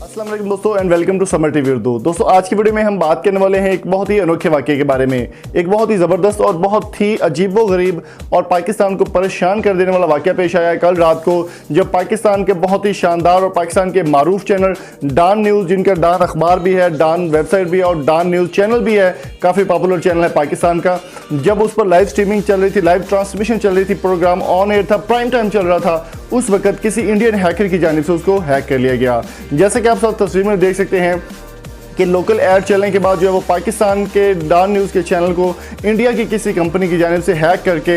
अस्सलाम वालेकुम दोस्तों and welcome to Samar TV Urdu. दोस्तों आज की वीडियो में हम बात करने वाले हैं एक बहुत ही अनोखे वाक़ये के बारे में। एक बहुत ही ज़बरदस्त और बहुत ही अजीबोगरीब और पाकिस्तान को परेशान कर देने वाला वाक़या पेश आया है कल रात को, जब पाकिस्तान के बहुत ही शानदार और पाकिस्तान के मारूफ चैनल डान न्यूज़, जिनका डान अखबार भी है, डान वेबसाइट भी है और डान न्यूज़ चैनल भी है, काफ़ी पॉपुलर चैनल है पाकिस्तान का, जब उस पर लाइव स्ट्रीमिंग चल रही थी, लाइव ट्रांसमिशन चल रही थी, प्रोग्राम ऑन एयर था, प्राइम टाइम चल रहा था, उस वक्त किसी इंडियन हैकर की जानिब से उसको हैक कर लिया गया। जैसे कि आप सब तस्वीर में देख सकते हैं कि लोकल ऐड चलने के बाद जो है वो पाकिस्तान के डान न्यूज़ के चैनल को इंडिया की किसी कंपनी की जानिब से हैक करके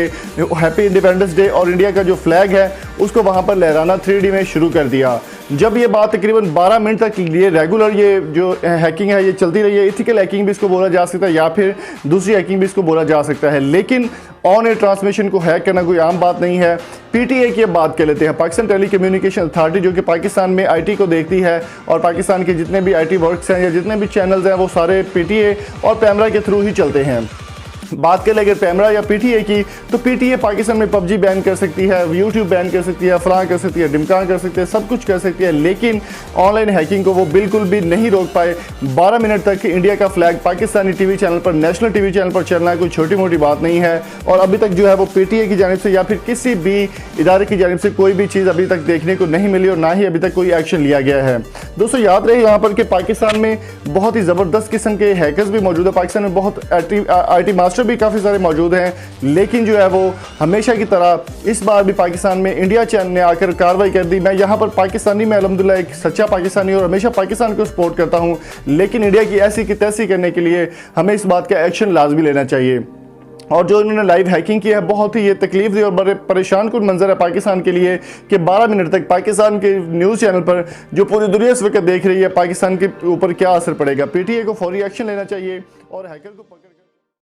हैप्पी इंडिपेंडेंस डे और इंडिया का जो फ्लैग है उसको वहाँ पर लहराना 3D में शुरू कर दिया। जब ये बात तकरीबन 12 मिनट तक ये रेगुलर ये जो हैकिंग है ये चलती रही है, इथिकल हैकिंग भी इसको बोला जा सकता है या फिर दूसरी हैकिंग भी इसको बोला जा सकता है, लेकिन ऑन एयर ट्रांसमिशन को हैक करना कोई आम बात नहीं है। पीटीए की बात कर लेते हैं, पाकिस्तान टेली कम्युनिकेशन अथॉरिटी, जो कि पाकिस्तान में आईटी को देखती है और पाकिस्तान के जितने भी आईटी वर्क्स हैं या जितने भी चैनल्स हैं वो सारे पीटीए और पैमरा के थ्रू ही चलते हैं। बात करें अगर पैमरा या पीटीए की, तो पीटीए पाकिस्तान में पबजी बैन कर सकती है, यूट्यूब बैन कर सकती है, फलां कर सकती है, ढिमकां कर सकती है, सब कुछ कर सकती है, लेकिन ऑनलाइन हैकिंग को वो बिल्कुल भी नहीं रोक पाए। 12 मिनट तक इंडिया का फ्लैग पाकिस्तानी टीवी चैनल पर, नेशनल टीवी चैनल पर चलना कोई छोटी मोटी बात नहीं है और अभी तक जो है वो पीटीए की जानिब से या फिर किसी भी इदारे की जानिब से कोई भी चीज़ अभी तक देखने को नहीं मिली और ना ही अभी तक कोई एक्शन लिया गया है। दोस्तों याद रहे यहाँ पर कि पाकिस्तान में बहुत ही ज़बरदस्त किस्म के हैकर्स भी मौजूद है, पाकिस्तान में बहुत आई टी मास्टर भी काफ़ी सारे मौजूद हैं, लेकिन जो है वो हमेशा की तरह इस बार भी पाकिस्तान में इंडिया चैनल ने आकर कार्रवाई कर दी। मैं यहाँ पर पाकिस्तानी में अल्हम्दुलिल्लाह एक सच्चा पाकिस्तानी और हमेशा पाकिस्तान को सपोर्ट करता हूँ, लेकिन इंडिया की ऐसी की तैसी करने के लिए हमें इस बात का एक्शन लाजमी लेना चाहिए। और जो इन्होंने लाइव हैकिंग की है बहुत ही ये तकलीफ दी और बड़े परेशान कुन मंजर है पाकिस्तान के लिए कि 12 मिनट तक पाकिस्तान के न्यूज़ चैनल पर जो पूरी दुनिया इस वक्त देख रही है पाकिस्तान के ऊपर क्या असर पड़ेगा। पीटीए को फौरी एक्शन लेना चाहिए और हैकर को पकड़